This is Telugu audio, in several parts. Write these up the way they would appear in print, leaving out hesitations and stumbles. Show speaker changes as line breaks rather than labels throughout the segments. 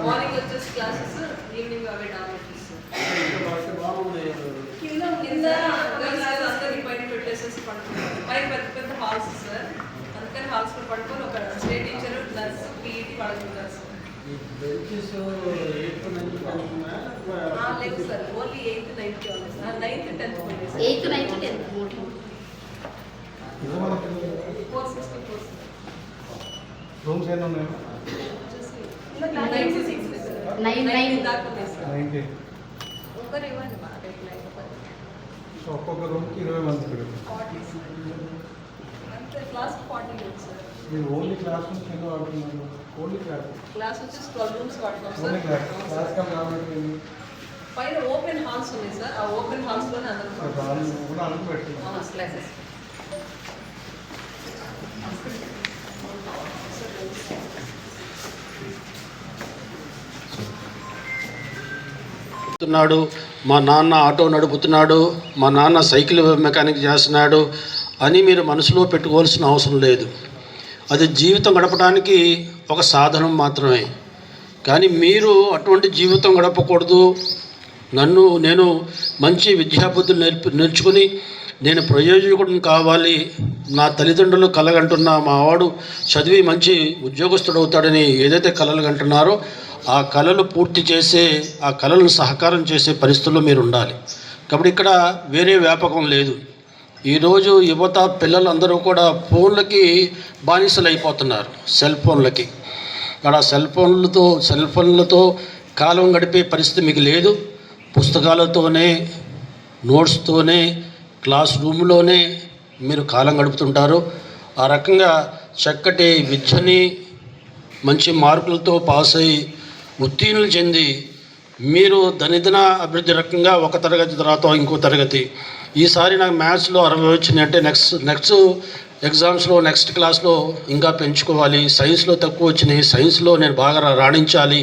మార్నింగ్ వచ్చేసి క్లాసెస్, ఈవినింగ్ అవే డార్మెటరీస్. కింద అందరికి పైన పెట్టేసేసి పడుకుంటారు. పైన పెద్ద పెద్ద హాల్స్ సార్, అందుకని హాల్స్ లో పడుకొని ఒక స్టే టీచర్ ప్లస్ పీఈటీ పడుకుంటారు సార్. లేదు సార్, ఓన్లీ 8th 9th ఉంది సార్. 9th 10th పోయింది sir.
8th 9th 10th
464
rooms ఎన్ని ఉన్నాయి?
96 సార్. 9 దాకా ఉంది సార్.
90.
ఒకరు ఇవ్వండి మా
సో ఒక్కొక్క రూమ్కి 20 మంది పిల్లలు.
40 సార్. అంతే క్లాస్ 40 ఉంది సార్.
మీరు ఓన్లీ క్లాస్ రూమ్స్ ఎన్ని వాడుతున్నారు? ఓన్లీ
క్లాస్ వచ్చేసి 12 రూమ్స్ వాడుతాం సార్.
ఓన్లీ క్లాస్ కమ్ కాబట్టి
పైన ఓపెన్ హాల్స్ ఉన్నాయి సార్. ఆ ఓపెన్ హాల్స్ లోనే అందరూ
కూడా అనుకు పెట్టుకున్నాం.
క్లాసెస్
మా నాన్న ఆటో నడుపుతున్నాడు, మా నాన్న సైకిల్ మెకానిక్ చేస్తున్నాడు అని మీరు మనసులో పెట్టుకోవాల్సిన అవసరం లేదు. అది జీవితం గడపడానికి ఒక సాధనం మాత్రమే. కానీ మీరు అటువంటి జీవితం గడపకూడదు. నేను మంచి విద్యాబుద్ధులు నేర్చుకుని నేను ప్రయోజకుడిని కావాలి, నా తల్లిదండ్రులు కలగంటున్న మా వాడు చదివి మంచి ఉద్యోగస్తుడు అవుతాడని ఏదైతే కలలు కంటున్నారో ఆ కళలు పూర్తి చేసే, ఆ కళలను సహకారం చేసే పరిస్థితుల్లో మీరు ఉండాలి. కాబట్టి ఇక్కడ వేరే వ్యాపకం లేదు. ఈరోజు యువత పిల్లలందరూ కూడా ఫోన్లకి బానిసలు అయిపోతున్నారు, సెల్ ఫోన్లకి. అక్కడ సెల్ ఫోన్లతో కాలం గడిపే పరిస్థితి మీకు లేదు. పుస్తకాలతోనే, నోట్స్తోనే, క్లాస్ రూమ్లోనే మీరు కాలం గడుపుతుంటారు. ఆ రకంగా చక్కటి విద్యని మంచి మార్కులతో పాస్ అయ్యి ఉత్తీర్ణులు చెంది మీరు దినదిన అభివృద్ధి రకంగా ఒక తరగతి తర్వాత ఇంకో తరగతి. ఈసారి నాకు మ్యాథ్స్లో 60 వచ్చినాయి అంటే నెక్స్ట్ ఎగ్జామ్స్లో నెక్స్ట్ క్లాస్లో ఇంకా పెంచుకోవాలి. సైన్స్లో తక్కువ వచ్చినాయి, సైన్స్లో నేను బాగా రాణించాలి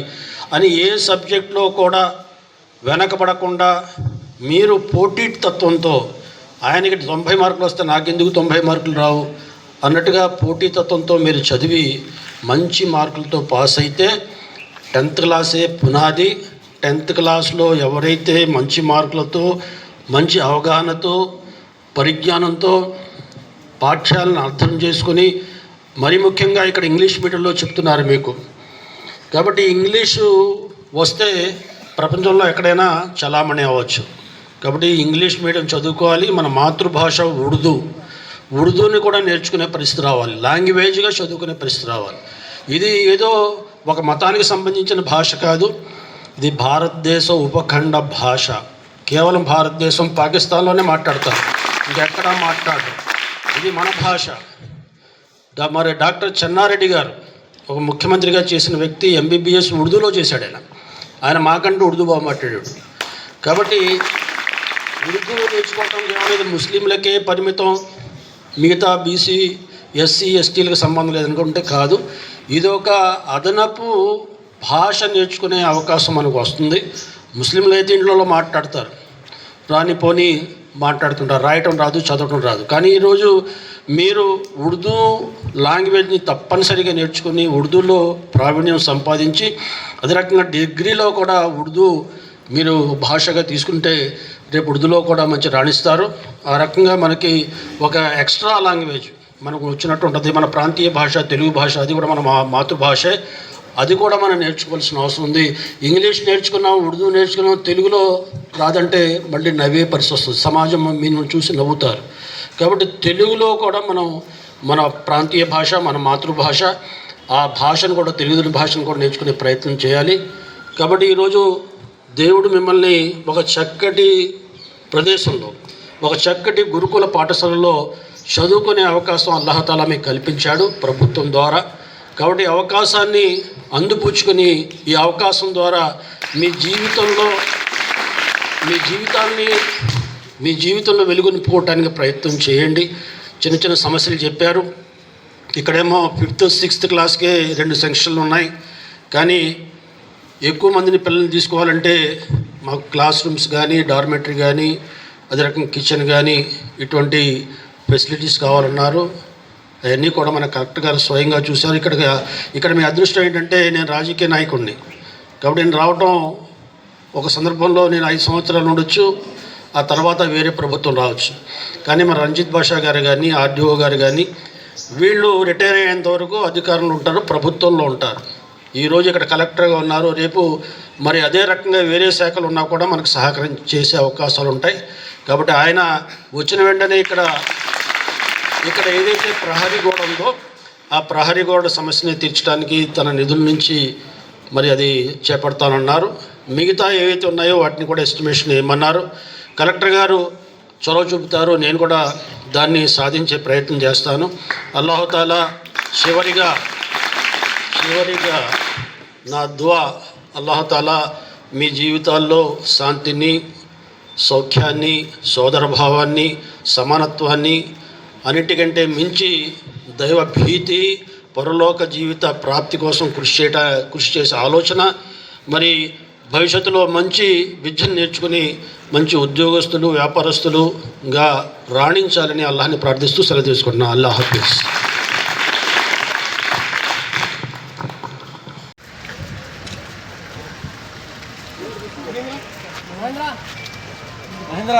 అని ఏ సబ్జెక్ట్లో కూడా వెనకబడకుండా మీరు పోటీ తత్వంతో, ఆయనకి 90 మార్కులు వస్తే నాకెందుకు 90 మార్కులు రావు అన్నట్టుగా పోటీతత్వంతో మీరు చదివి మంచి మార్కులతో పాస్ అయితే 10th క్లాసే పునాది. 10th క్లాస్లో ఎవరైతే మంచి మార్కులతో, మంచి అవగాహనతో, పరిజ్ఞానంతో పాఠ్యాలను అర్థం చేసుకుని, మరి ముఖ్యంగా ఇక్కడ ఇంగ్లీష్ మీడియంలో చెప్తున్నారు మీకు. కాబట్టి ఇంగ్లీషు వస్తే ప్రపంచంలో ఎక్కడైనా చలామణి అవ్వచ్చు. కాబట్టి ఇంగ్లీష్ మీడియం చదువుకోవాలి. మన మాతృభాష ఉర్దూని కూడా నేర్చుకునే పరిస్థితి రావాలి, లాంగ్వేజ్గా చదువుకునే పరిస్థితి రావాలి. ఇది ఏదో ఒక మతానికి సంబంధించిన భాష కాదు, ఇది భారతదేశ ఉపఖండ భాష. కేవలం భారతదేశం, పాకిస్తాన్లోనే మాట్లాడతారు, ఇంకెక్కడా మాట్లాడరు. ఇది మన భాష. మరి డాక్టర్ చెన్నారెడ్డి గారు ఒక ముఖ్యమంత్రిగా చేసిన వ్యక్తి, MBBS ఉర్దూలో చేశాడు. ఆయన మాకంటూ ఉర్దూ బాగా మాట్లాడాడు. కాబట్టి ఉర్దూ నేర్చుకోవటం కేవలం ముస్లింలకే పరిమితం, మిగతా BC SC STలకు సంబంధం లేదనుకుంటే కాదు. ఇది ఒక అదనపు భాష నేర్చుకునే అవకాశం మనకు వస్తుంది. ముస్లింలు అయితే ఇంట్లో మాట్లాడతారు, రానిపోని మాట్లాడుతుంటారు, రాయటం రాదు, చదవటం రాదు. కానీ ఈరోజు మీరు ఉర్దూ లాంగ్వేజ్ని తప్పనిసరిగా నేర్చుకుని ఉర్దూలో ప్రావీణ్యం సంపాదించి, అదే రకంగా డిగ్రీలో కూడా ఉర్దూ మీరు భాషగా తీసుకుంటే రేపు ఉర్దూలో కూడా మంచి రాణిస్తారు. ఆ రకంగా మనకి ఒక ఎక్స్ట్రా లాంగ్వేజ్ మనకు వచ్చినట్టు ఉంటుంది. మన ప్రాంతీయ భాష తెలుగు భాష, అది కూడా మన మాతృభాషే, అది కూడా మనం నేర్చుకోవాల్సిన అవసరం ఉంది. ఇంగ్లీష్ నేర్చుకున్నాం, ఉర్దూ నేర్చుకున్నాం, తెలుగులో రాదంటే మళ్ళీ నవ్వే పరిస్థితి వస్తుంది, సమాజం మీరు చూసి నవ్వుతారు. కాబట్టి తెలుగులో కూడా మనం మన ప్రాంతీయ భాష, మన మాతృభాష, ఆ భాషను కూడా, తెలుగు భాషను కూడా నేర్చుకునే ప్రయత్నం చేయాలి. కాబట్టి ఈరోజు దేవుడు మిమ్మల్ని ఒక చక్కటి ప్రదేశంలో ఒక చక్కటి గురుకుల పాఠశాలలో చదువుకునే అవకాశం అల్లాహతాలా మీకు కల్పించాడు ప్రభుత్వం ద్వారా. కాబట్టి ఈ అవకాశాన్ని అందిపుచ్చుకొని ఈ అవకాశం ద్వారా మీ జీవితంలో వెలుగు నింపుకోవటానికి ప్రయత్నం చేయండి. చిన్న చిన్న సమస్యలు చెప్పారు. ఇక్కడేమో 5th 6th క్లాస్కే 2 సెక్షన్లు ఉన్నాయి. కానీ ఎక్కువ మందిని పిల్లల్ని తీసుకోవాలంటే మాకు క్లాస్ రూమ్స్ కానీ, డార్మెటరీ కానీ, అదే రకంగా కిచెన్ కానీ ఇటువంటి ఫెసిలిటీస్ కావాలన్నారు. అవన్నీ కూడా మన కలెక్టర్ గారు స్వయంగా చూశారు. ఇక్కడ మీ అదృష్టం ఏంటంటే నేను రాజకీయ నాయకుడిని కాబట్టి నేను రావటం ఒక సందర్భంలో నేను 5 సంవత్సరాలు ఉండొచ్చు, ఆ తర్వాత వేరే ప్రభుత్వం రావచ్చు. కానీ మన రంజిత్ బాషా గారు కానీ, ఆర్డీఓ గారు కానీ వీళ్ళు రిటైర్ అయ్యేంత వరకు అధికారంలో ఉంటారు, ప్రభుత్వంలో ఉంటారు. ఈరోజు ఇక్కడ కలెక్టర్గా ఉన్నారు, రేపు మరి అదే రకంగా వేరే శాఖలు ఉన్నా కూడా మనకు సహకారం చేసే అవకాశాలు ఉంటాయి. కాబట్టి ఆయన వచ్చిన వెంటనే ఇక్కడ ఏదైతే ప్రహరీ గోడ ఉందో ఆ ప్రహరీ గోడ సమస్యని తీర్చడానికి తన నిధుల నుంచి మరి అది చేపడతానన్నారు. మిగతా ఏవైతే ఉన్నాయో వాటిని కూడా ఎస్టిమేషన్ వేయమన్నారు. కలెక్టర్ గారు చొరవ చూపుతారు, నేను కూడా దాన్ని సాధించే ప్రయత్నం చేస్తాను. అల్లాహుతాలా చివరిగా నా దువా అల్లాహుతాలా మీ జీవితాల్లో శాంతిని, సౌఖ్యాన్ని, సోదరభావాన్ని, సమానత్వాన్ని, అన్నిటికంటే మించి దైవ భీతి, పరలోక జీవిత ప్రాప్తి కోసం కృషి చేసే ఆలోచన, మరి భవిష్యత్తులో మంచి విద్యను నేర్చుకుని మంచి ఉద్యోగస్తులు, వ్యాపారస్తులుగా రాణించాలని అల్లాహ్ని ప్రార్థిస్తూ సెలవు తీసుకుంటున్నాను. Allah Hafeez.
Mahindra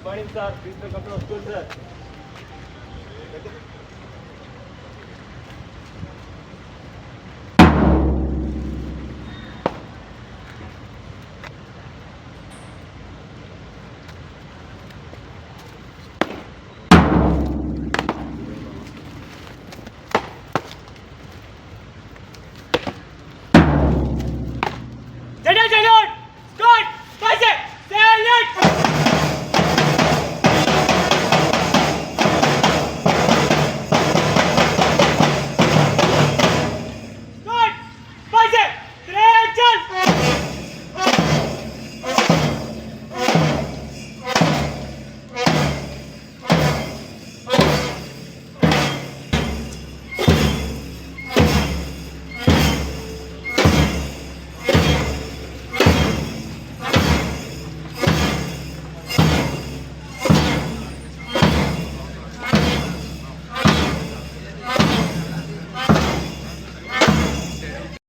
Morning, sir. Please welcome to our school, sir.